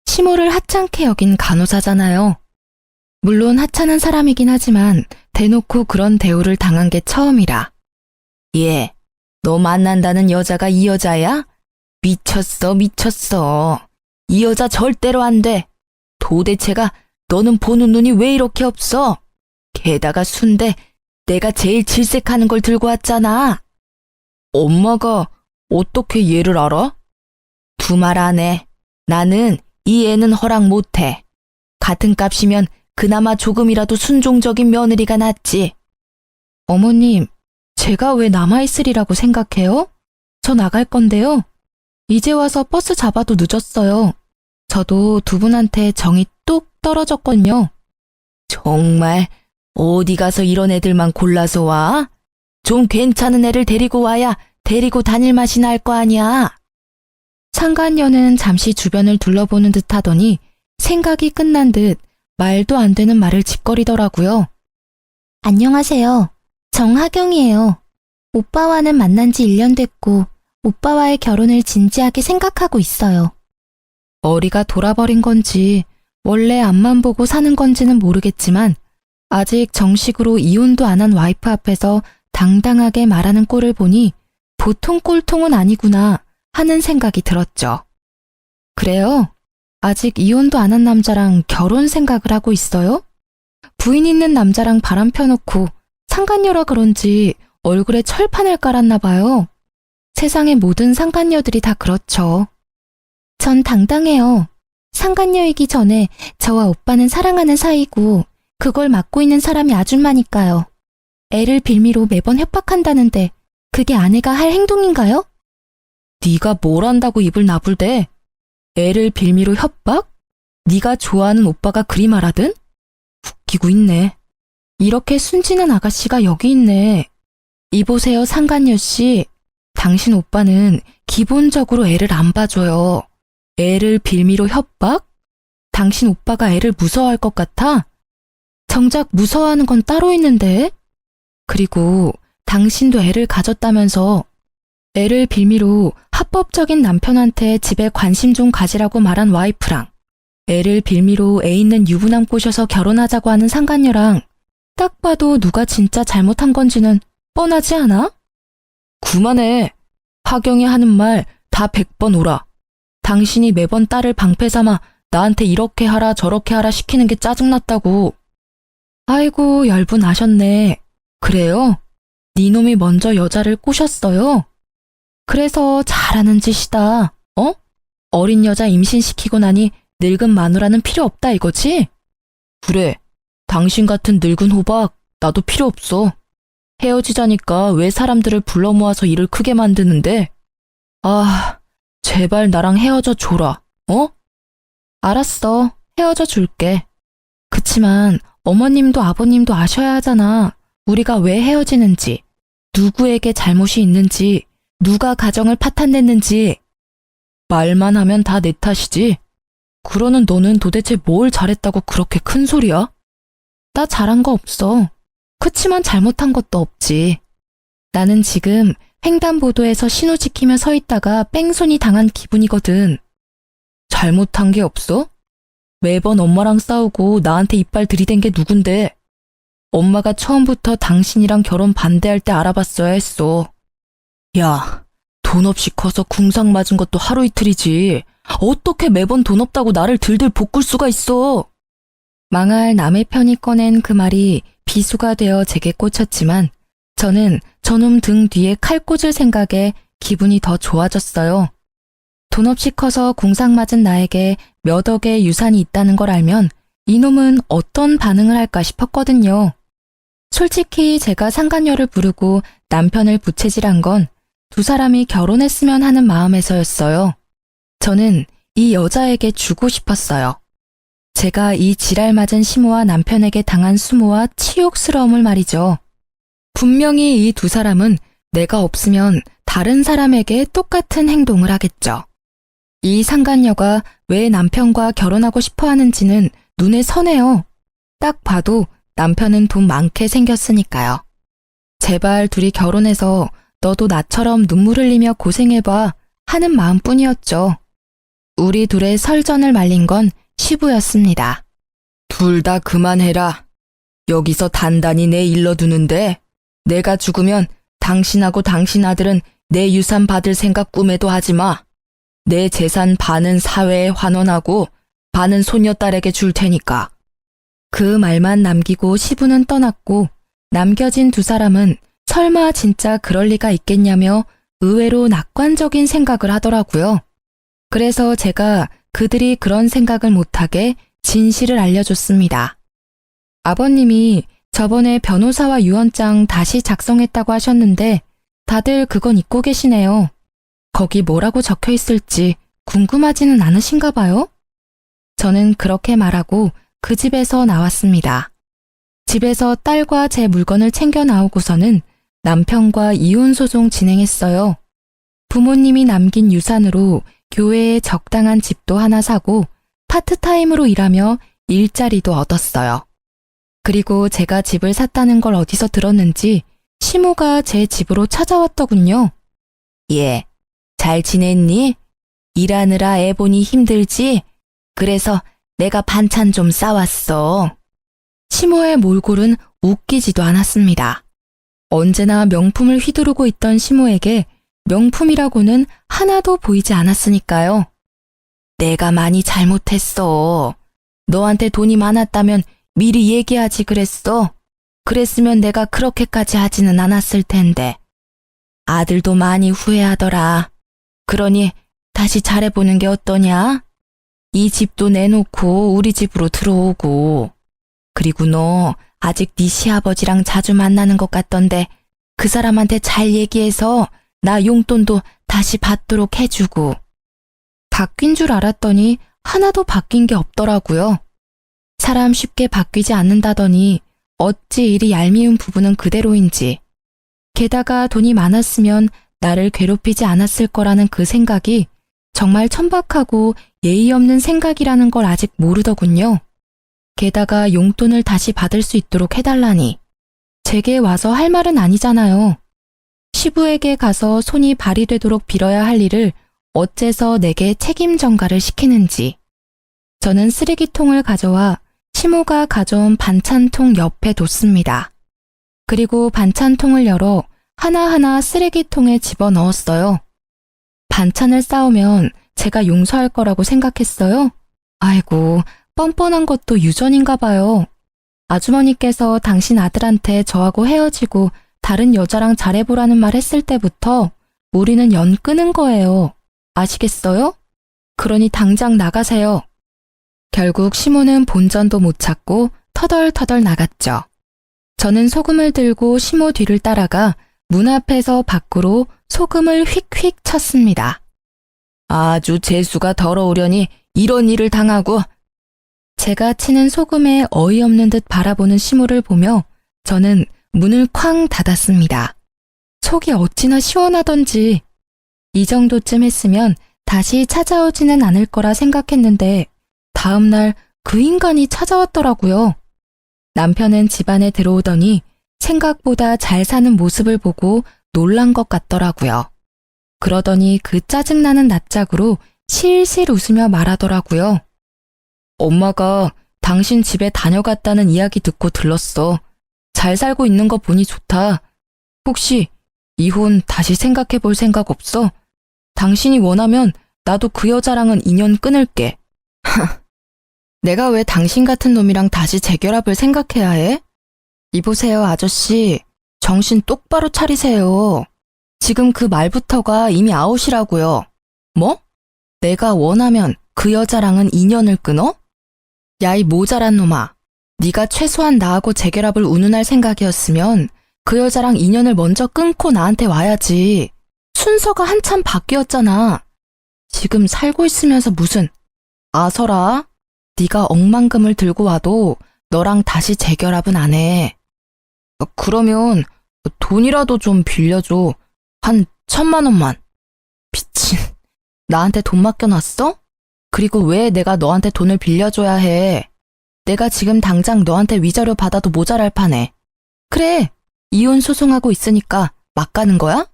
시모를 하찮게 여긴 간호사잖아요. 물론 하찮은 사람이긴 하지만 대놓고 그런 대우를 당한 게 처음이라. 예, 너 만난다는 여자가 이 여자야? 미쳤어, 미쳤어. 이 여자 절대로 안 돼. 도대체가 너는 보는 눈이 왜 이렇게 없어? 게다가 순대 내가 제일 질색하는 걸 들고 왔잖아. 엄마가 어떻게 얘를 알아? 두말 안 해. 나는 이 애는 허락 못해. 같은 값이면 그나마 조금이라도 순종적인 며느리가 낫지. 어머님, 제가 왜 남아있으리라고 생각해요? 저 나갈 건데요. 이제 와서 버스 잡아도 늦었어요. 저도 두 분한테 정이 뚝 떨어졌거든요. 정말 어디 가서 이런 애들만 골라서 와? 좀 괜찮은 애를 데리고 와야 데리고 다닐 맛이 날 거 아니야. 상간녀는 잠시 주변을 둘러보는 듯 하더니 생각이 끝난 듯 말도 안 되는 말을 짓거리더라고요. 안녕하세요. 정하경이에요. 오빠와는 만난 지 1년 됐고 오빠와의 결혼을 진지하게 생각하고 있어요. 머리가 돌아버린 건지 원래 앞만 보고 사는 건지는 모르겠지만 아직 정식으로 이혼도 안 한 와이프 앞에서 당당하게 말하는 꼴을 보니 보통 꼴통은 아니구나 하는 생각이 들었죠. 그래요? 아직 이혼도 안 한 남자랑 결혼 생각을 하고 있어요? 부인 있는 남자랑 바람 펴놓고 상간녀라 그런지 얼굴에 철판을 깔았나 봐요. 세상의 모든 상간녀들이 다 그렇죠. 전 당당해요. 상간녀이기 전에 저와 오빠는 사랑하는 사이고 그걸 맡고 있는 사람이 아줌마니까요. 애를 빌미로 매번 협박한다는데 그게 아내가 할 행동인가요? 네가 뭘 안다고 입을 나불대? 애를 빌미로 협박? 네가 좋아하는 오빠가 그리 말하든? 웃기고 있네. 이렇게 순진한 아가씨가 여기 있네. 이보세요, 상간녀 씨. 당신 오빠는 기본적으로 애를 안 봐줘요. 애를 빌미로 협박? 당신 오빠가 애를 무서워할 것 같아? 정작 무서워하는 건 따로 있는데? 그리고 당신도 애를 가졌다면서 애를 빌미로 합법적인 남편한테 집에 관심 좀 가지라고 말한 와이프랑 애를 빌미로 애 있는 유부남 꼬셔서 결혼하자고 하는 상간녀랑 딱 봐도 누가 진짜 잘못한 건지는 뻔하지 않아? 그만해. 하경이 하는 말 다 100번 오라. 당신이 매번 딸을 방패 삼아 나한테 이렇게 하라 저렇게 하라 시키는 게 짜증났다고. 아이고 열분 아셨네. 그래요? 네 놈이 먼저 여자를 꼬셨어요? 그래서 잘하는 짓이다. 어? 어린 여자 임신시키고 나니 늙은 마누라는 필요 없다 이거지? 그래. 당신 같은 늙은 호박 나도 필요 없어. 헤어지자니까 왜 사람들을 불러 모아서 일을 크게 만드는데? 아, 제발 나랑 헤어져 줘라. 어? 알았어. 헤어져 줄게. 그치만 어머님도 아버님도 아셔야 하잖아. 우리가 왜 헤어지는지, 누구에게 잘못이 있는지, 누가 가정을 파탄냈는지. 말만 하면 다 내 탓이지. 그러는 너는 도대체 뭘 잘했다고 그렇게 큰 소리야? 나 잘한 거 없어. 그치만 잘못한 것도 없지. 나는 지금 횡단보도에서 신호 지키며 서 있다가 뺑소니 당한 기분이거든. 잘못한 게 없어? 매번 엄마랑 싸우고 나한테 이빨 들이댄 게 누군데? 엄마가 처음부터 당신이랑 결혼 반대할 때 알아봤어야 했어. 야, 돈 없이 커서 궁상 맞은 것도 하루 이틀이지. 어떻게 매번 돈 없다고 나를 들들 볶을 수가 있어? 망할 남의 편이 꺼낸 그 말이 비수가 되어 제게 꽂혔지만 저는 저놈 등 뒤에 칼 꽂을 생각에 기분이 더 좋아졌어요. 돈 없이 커서 궁상 맞은 나에게 몇 억의 유산이 있다는 걸 알면 이놈은 어떤 반응을 할까 싶었거든요. 솔직히 제가 상간녀를 부르고 남편을 부채질한 건 두 사람이 결혼했으면 하는 마음에서였어요. 저는 이 여자에게 주고 싶었어요. 제가 이 지랄 맞은 시모와 남편에게 당한 수모와 치욕스러움을 말이죠. 분명히 이 두 사람은 내가 없으면 다른 사람에게 똑같은 행동을 하겠죠. 이 상간녀가 왜 남편과 결혼하고 싶어 하는지는 눈에 선해요. 딱 봐도 남편은 돈 많게 생겼으니까요. 제발 둘이 결혼해서 너도 나처럼 눈물 흘리며 고생해봐 하는 마음뿐이었죠. 우리 둘의 설전을 말린 건 시부였습니다. 둘 다 그만해라. 여기서 단단히 내 일러두는데 내가 죽으면 당신하고 당신 아들은 내 유산 받을 생각 꿈에도 하지 마. 내 재산 반은 사회에 환원하고 반은 손녀딸에게 줄 테니까. 그 말만 남기고 시부는 떠났고 남겨진 두 사람은 설마 진짜 그럴 리가 있겠냐며 의외로 낙관적인 생각을 하더라고요. 그래서 제가 그들이 그런 생각을 못하게 진실을 알려줬습니다. 아버님이 저번에 변호사와 유언장 다시 작성했다고 하셨는데 다들 그건 잊고 계시네요. 거기 뭐라고 적혀 있을지 궁금하지는 않으신가 봐요? 저는 그렇게 말하고 그 집에서 나왔습니다. 집에서 딸과 제 물건을 챙겨 나오고서는 남편과 이혼소송 진행했어요. 부모님이 남긴 유산으로 교회에 적당한 집도 하나 사고 파트타임으로 일하며 일자리도 얻었어요. 그리고 제가 집을 샀다는 걸 어디서 들었는지 시모가 제 집으로 찾아왔더군요. 예, 잘 지냈니? 일하느라 애 보니 힘들지? 그래서 내가 반찬 좀 싸왔어. 시모의 몰골은 웃기지도 않았습니다. 언제나 명품을 휘두르고 있던 시모에게 명품이라고는 하나도 보이지 않았으니까요. 내가 많이 잘못했어. 너한테 돈이 많았다면 미리 얘기하지 그랬어. 그랬으면 내가 그렇게까지 하지는 않았을 텐데. 아들도 많이 후회하더라. 그러니 다시 잘해보는 게 어떠냐? 이 집도 내놓고 우리 집으로 들어오고. 그리고 너 아직 네 시아버지랑 자주 만나는 것 같던데 그 사람한테 잘 얘기해서 나 용돈도 다시 받도록 해주고. 바뀐 줄 알았더니 하나도 바뀐 게 없더라고요. 사람 쉽게 바뀌지 않는다더니 어찌 이리 얄미운 부부는 그대로인지. 게다가 돈이 많았으면 나를 괴롭히지 않았을 거라는 그 생각이 정말 천박하고 예의 없는 생각이라는 걸 아직 모르더군요. 게다가 용돈을 다시 받을 수 있도록 해달라니. 제게 와서 할 말은 아니잖아요. 시부에게 가서 손이 발이 되도록 빌어야 할 일을 어째서 내게 책임 전가를 시키는지. 저는 쓰레기통을 가져와 시모가 가져온 반찬통 옆에 뒀습니다. 그리고 반찬통을 열어 하나하나 쓰레기통에 집어넣었어요. 반찬을 싸우면 제가 용서할 거라고 생각했어요? 아이고, 뻔뻔한 것도 유전인가 봐요. 아주머니께서 당신 아들한테 저하고 헤어지고 다른 여자랑 잘해보라는 말 했을 때부터 우리는 연 끊은 거예요. 아시겠어요? 그러니 당장 나가세요. 결국 시모는 본전도 못 찾고 터덜터덜 나갔죠. 저는 소금을 들고 시모 뒤를 따라가 문 앞에서 밖으로 소금을 휙휙 쳤습니다. 아주 재수가 더러우려니 이런 일을 당하고. 제가 치는 소금에 어이없는 듯 바라보는 시모를 보며 저는 문을 쾅 닫았습니다. 속이 어찌나 시원하던지. 이 정도쯤 했으면 다시 찾아오지는 않을 거라 생각했는데 다음날 그 인간이 찾아왔더라고요. 남편은 집안에 들어오더니 생각보다 잘 사는 모습을 보고 놀란 것 같더라고요. 그러더니 그 짜증나는 낯짝으로 실실 웃으며 말하더라고요. 엄마가 당신 집에 다녀갔다는 이야기 듣고 들렀어. 잘 살고 있는 거 보니 좋다. 혹시 이혼 다시 생각해 볼 생각 없어? 당신이 원하면 나도 그 여자랑은 인연 끊을게. 내가 왜 당신 같은 놈이랑 다시 재결합을 생각해야 해? 이보세요, 아저씨. 정신 똑바로 차리세요. 지금 그 말부터가 이미 아웃이라고요. 뭐? 내가 원하면 그 여자랑은 인연을 끊어? 야, 이 모자란 놈아. 네가 최소한 나하고 재결합을 운운할 생각이었으면 그 여자랑 인연을 먼저 끊고 나한테 와야지. 순서가 한참 바뀌었잖아. 지금 살고 있으면서 무슨. 아서라. 네가 억만금을 들고 와도 너랑 다시 재결합은 안 해. 그러면 돈이라도 좀 빌려줘. 한 1,000만 원만. 미친. 나한테 돈 맡겨놨어? 그리고 왜 내가 너한테 돈을 빌려줘야 해? 내가 지금 당장 너한테 위자료 받아도 모자랄 판에. 그래, 이혼 소송하고 있으니까 막 가는 거야?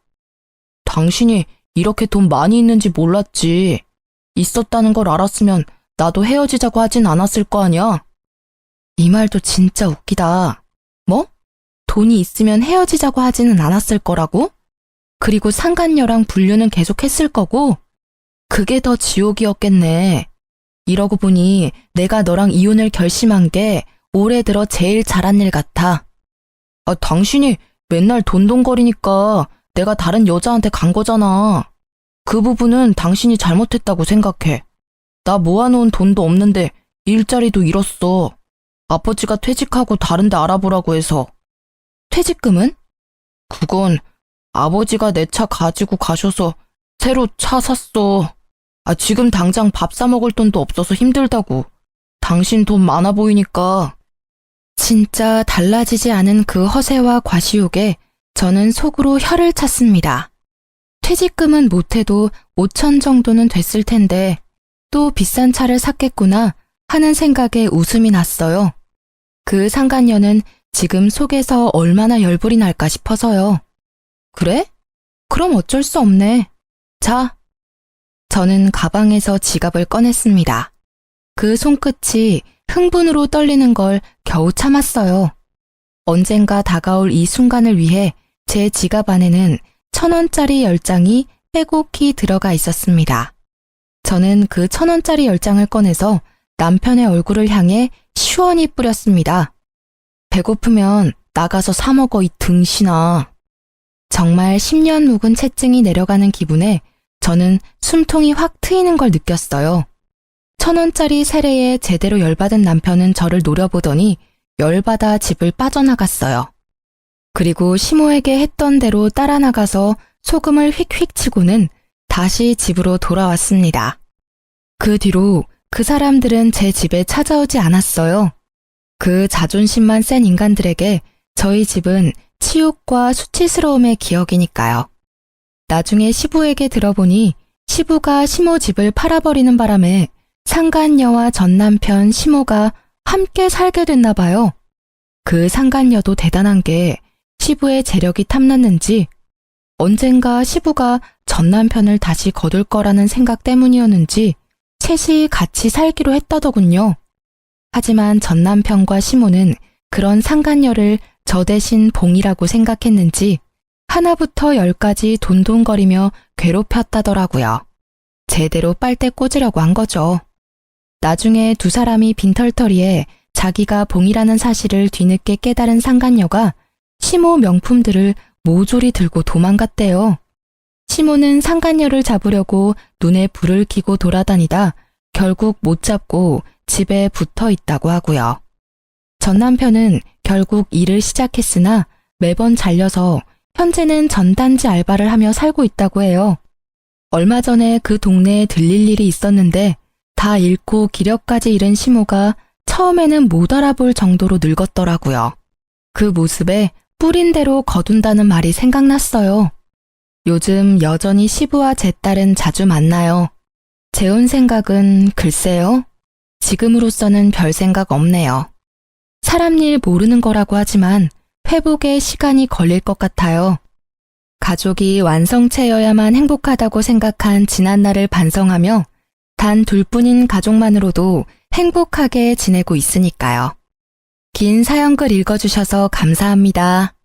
당신이 이렇게 돈 많이 있는지 몰랐지. 있었다는 걸 알았으면 나도 헤어지자고 하진 않았을 거 아니야? 이 말도 진짜 웃기다. 뭐? 돈이 있으면 헤어지자고 하지는 않았을 거라고? 그리고 상간녀랑 분류는 계속 했을 거고? 그게 더 지옥이었겠네. 이러고 보니 내가 너랑 이혼을 결심한 게 올해 들어 제일 잘한 일 같아. 당신이 맨날 돈돈거리니까 내가 다른 여자한테 간 거잖아. 그 부분은 당신이 잘못했다고 생각해. 나 모아놓은 돈도 없는데 일자리도 잃었어. 아버지가 퇴직하고 다른 데 알아보라고 해서. 퇴직금은? 그건 아버지가 내 차 가지고 가셔서 새로 차 샀어. 지금 당장 밥 사 먹을 돈도 없어서 힘들다고. 당신 돈 많아 보이니까. 진짜 달라지지 않은 그 허세와 과시욕에 저는 속으로 혀를 찼습니다. 퇴직금은 못해도 5천 정도는 됐을 텐데 또 비싼 차를 샀겠구나 하는 생각에 웃음이 났어요. 그 상간녀는 지금 속에서 얼마나 열불이 날까 싶어서요. 그래? 그럼 어쩔 수 없네. 자. 저는 가방에서 지갑을 꺼냈습니다. 그 손끝이 흥분으로 떨리는 걸 겨우 참았어요. 언젠가 다가올 이 순간을 위해 제 지갑 안에는 1,000원짜리 10장이 빼곡히 들어가 있었습니다. 저는 그 1,000원짜리 10장을 꺼내서 남편의 얼굴을 향해 시원히 뿌렸습니다. 배고프면 나가서 사 먹어, 이 등신아. 정말 10년 묵은 채증이 내려가는 기분에 저는 숨통이 확 트이는 걸 느꼈어요. 1,000원짜리 세례에 제대로 열받은 남편은 저를 노려보더니 열받아 집을 빠져나갔어요. 그리고 시모에게 했던 대로 따라 나가서 소금을 휙휙 치고는 다시 집으로 돌아왔습니다. 그 뒤로 그 사람들은 제 집에 찾아오지 않았어요. 그 자존심만 센 인간들에게 저희 집은 치욕과 수치스러움의 기억이니까요. 나중에 시부에게 들어보니 시부가 시모 집을 팔아버리는 바람에 상간녀와 전 남편 시모가 함께 살게 됐나 봐요. 그 상간녀도 대단한 게 시부의 재력이 탐났는지 언젠가 시부가 전 남편을 다시 거둘 거라는 생각 때문이었는지 셋이 같이 살기로 했다더군요. 하지만 전 남편과 시모는 그런 상간녀를 저 대신 봉이라고 생각했는지 하나부터 10까지 돈돈거리며 괴롭혔다더라고요. 제대로 빨대 꽂으려고 한 거죠. 나중에 두 사람이 빈털터리에 자기가 봉이라는 사실을 뒤늦게 깨달은 상간녀가 시모 명품들을 모조리 들고 도망갔대요. 시모는 상간녀를 잡으려고 눈에 불을 켜고 돌아다니다 결국 못 잡고 집에 붙어 있다고 하고요. 전 남편은 결국 일을 시작했으나 매번 잘려서 현재는 전단지 알바를 하며 살고 있다고 해요. 얼마 전에 그 동네에 들릴 일이 있었는데 다 잃고 기력까지 잃은 시모가 처음에는 못 알아볼 정도로 늙었더라고요. 그 모습에 뿌린 대로 거둔다는 말이 생각났어요. 요즘 여전히 시부와 제 딸은 자주 만나요. 재혼 생각은 글쎄요. 지금으로서는 별 생각 없네요. 사람 일 모르는 거라고 하지만 회복에 시간이 걸릴 것 같아요. 가족이 완성체여야만 행복하다고 생각한 지난날을 반성하며 단 둘뿐인 가족만으로도 행복하게 지내고 있으니까요. 긴 사연글 읽어주셔서 감사합니다.